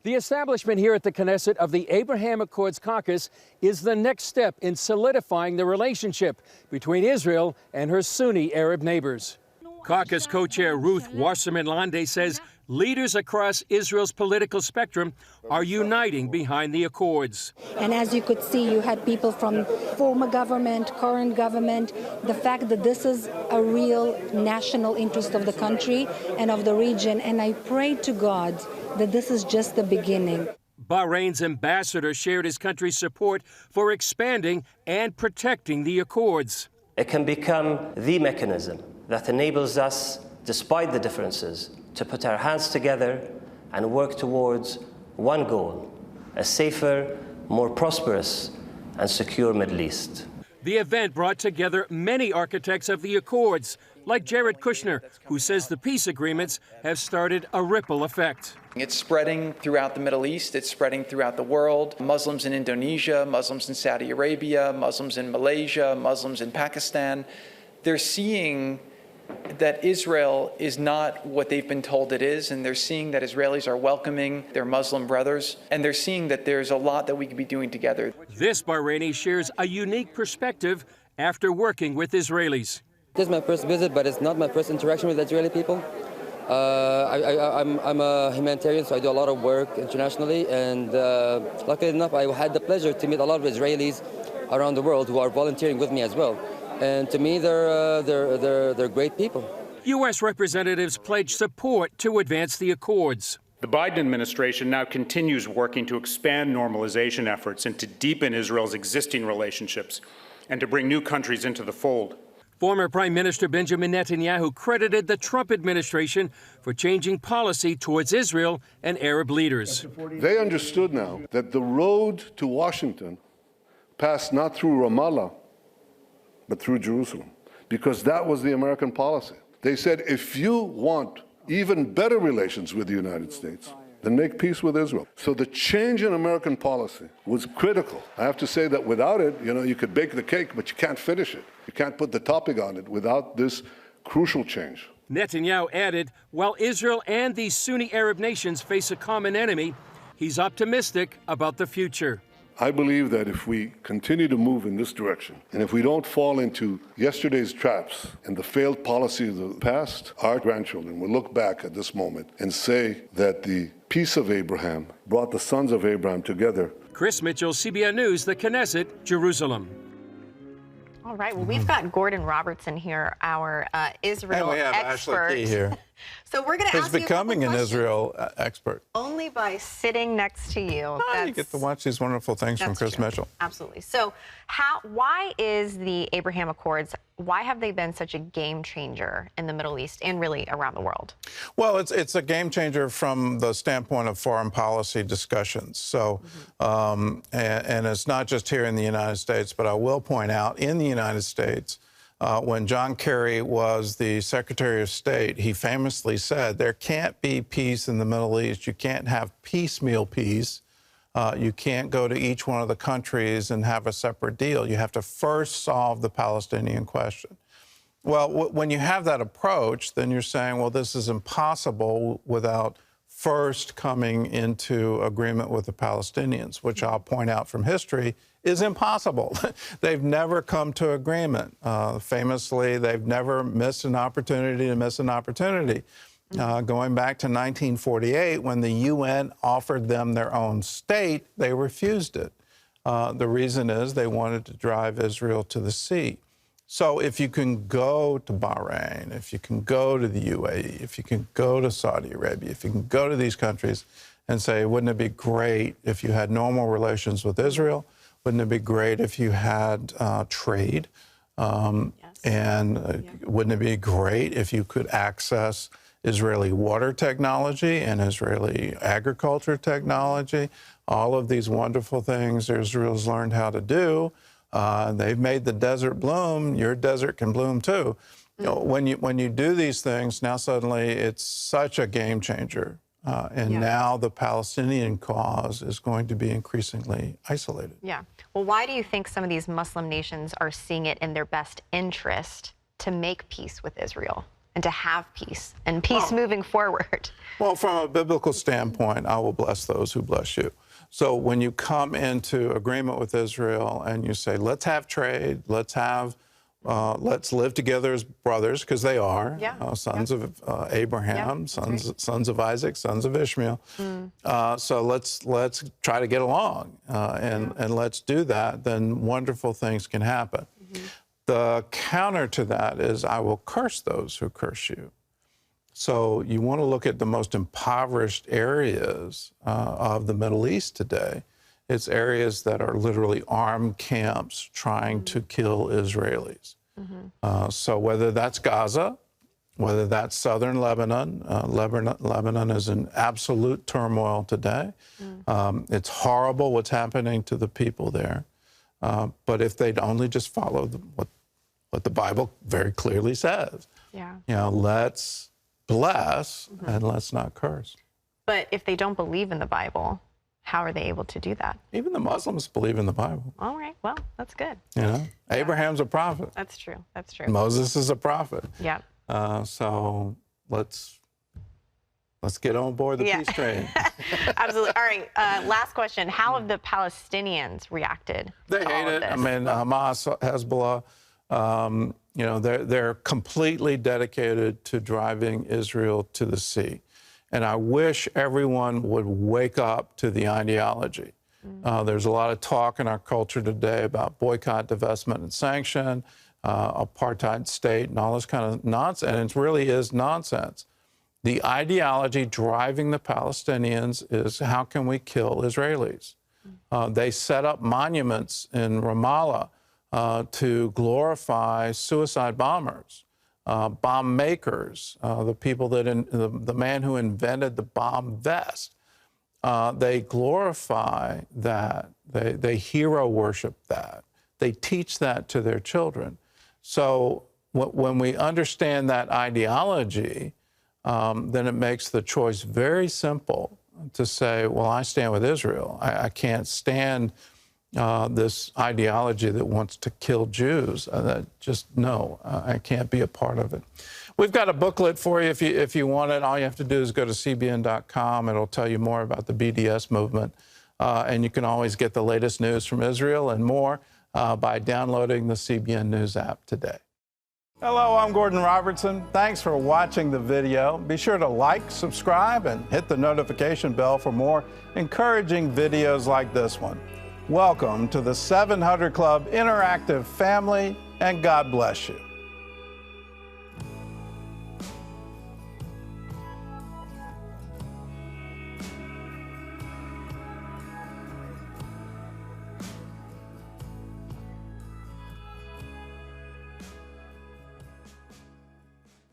The establishment here at the Knesset of the Abraham Accords Caucus is the next step in solidifying the relationship between Israel and her Sunni Arab neighbors. Caucus co-chair Ruth Wasserman-Lande says leaders across Israel's political spectrum are uniting behind the accords. And as you could see, you had people from former government, current government, the fact that this is a real national interest of the country and of the region. And I pray to God that this is just the beginning. Bahrain's ambassador shared his country's support for expanding and protecting the accords. It can become the mechanism that enables us, despite the differences, to put our hands together and work towards one goal: a safer, more prosperous and secure Middle East. The event brought together many architects of the accords, like Jared Kushner, who says the peace agreements have started a ripple effect. It's spreading throughout the Middle East. It's spreading throughout the world. Muslims in Indonesia, Muslims in Saudi Arabia, Muslims in Malaysia, Muslims in Pakistan. They're seeing that Israel is not what they've been told it is, and they're seeing that Israelis are welcoming their Muslim brothers, and they're seeing that there's a lot that we could be doing together. This Bahraini shares a unique perspective after working with Israelis. This is my first visit, but it's not my first interaction with Israeli people. I'm a humanitarian, so I do a lot of work internationally, and luckily enough, I had the pleasure to meet a lot of Israelis around the world who are volunteering with me as well. And to me, they're great people. U.S. representatives pledged support to advance the accords. The Biden administration now continues working to expand normalization efforts and to deepen Israel's existing relationships and to bring new countries into the fold. Former Prime Minister Benjamin Netanyahu credited the Trump administration for changing policy towards Israel and Arab leaders. They understood now that the road to Washington passed not through Ramallah, but through Jerusalem, because that was the American policy. They said, if you want even better relations with the United States, then make peace with Israel. So the change in American policy was critical. I have to say that without it, you could bake the cake, but you can't finish it. You can't put the topping on it without this crucial change. Netanyahu added, while Israel and these Sunni Arab nations face a common enemy, he's optimistic about the future. I believe that if we continue to move in this direction, and if we don't fall into yesterday's traps and the failed policy of the past, our grandchildren will look back at this moment and say that the peace of Abraham brought the sons of Abraham together. Chris Mitchell, CBN News, the Knesset, Jerusalem. All right, well, we've got Gordon Robertson here, our Israel and we have expert. Ashley Key here. So we're going to ask you a becoming an Israel expert. Only by sitting next to you. You get to watch these wonderful things from Chris Mitchell. Absolutely. So why is the Abraham Accords, why have they been such a game changer in the Middle East and really around the world? Well, it's a game changer from the standpoint of foreign policy discussions. So, and it's not just here in the United States, but I will point out in the United States, when John Kerry was the Secretary of State, he famously said, there can't be peace in the Middle East. You can't have piecemeal peace. You can't go to each one of the countries and have a separate deal. You have to first solve the Palestinian question. Well, when you have that approach, then you're saying, well, this is impossible without first coming into agreement with the Palestinians, which I'll point out from history is impossible. They've never come to agreement. Famously, they've never missed an opportunity to miss an opportunity. Going back to 1948, when the UN offered them their own state, they refused it. The reason is they wanted to drive Israel to the sea. So if you can go to Bahrain, if you can go to the UAE, if you can go to Saudi Arabia, if you can go to these countries and say, wouldn't it be great if you had normal relations with Israel? Wouldn't it be great if you had trade? And wouldn't it be great if you could access Israeli water technology and Israeli agriculture technology? All of these wonderful things Israel's learned how to do. They've made the desert bloom. Your desert can bloom too. You know, when you do these things, now suddenly it's such a game changer. Now the Palestinian cause is going to be increasingly isolated. Yeah. Well, why do you think some of these Muslim nations are seeing it in their best interest to make peace with Israel and to have peace and peace moving forward? Well, from a biblical standpoint, I will bless those who bless you. So when you come into agreement with Israel and you say, let's have trade, let's live together as brothers, because they are, sons of Abraham, sons of Isaac, sons of Ishmael. So let's try to get along and let's do that, then wonderful things can happen. The counter to that is, I will curse those who curse you. So you want to look at the most impoverished areas of the Middle East today. It's areas that are literally armed camps trying to kill Israelis. So whether that's Gaza, whether that's southern Lebanon, Lebanon is in absolute turmoil today. It's horrible what's happening to the people there. But if they'd only just follow what the Bible very clearly says, let's bless and let's not curse. But if they don't believe in the Bible, how are they able to do that? Even the Muslims believe in the Bible. All right, well, that's good. Abraham's a prophet. That's true, that's true. Moses is a prophet. Yeah. So let's get on board the peace train. Absolutely. All right, last question. How have the Palestinians reacted They to hate all of it. this? I mean, Hamas, Hezbollah, they're completely dedicated to driving Israel to the sea. And I wish everyone would wake up to the ideology. There's a lot of talk in our culture today about boycott, divestment, and sanction, apartheid state, and all this kind of nonsense. And it really is nonsense. The ideology driving the Palestinians is, how can we kill Israelis? They set up monuments in Ramallah to glorify suicide bombers, bomb makers, the people that, the man who invented the bomb vest. They glorify that. They hero worship that. They teach that to their children. So when we understand that ideology, then it makes the choice very simple to say, well, I stand with Israel. I can't stand this ideology that wants to kill Jews. No, I can't be a part of it. We've got a booklet for you if you want it. All you have to do is go to cbn.com. It'll tell you more about the BDS movement. And you can always get the latest news from Israel and more by downloading the CBN News app today. Hello, I'm Gordon Robertson. Thanks for watching the video. Be sure to like, subscribe, and hit the notification bell for more encouraging videos like this one. Welcome to the 700 Club Interactive family, and God bless you.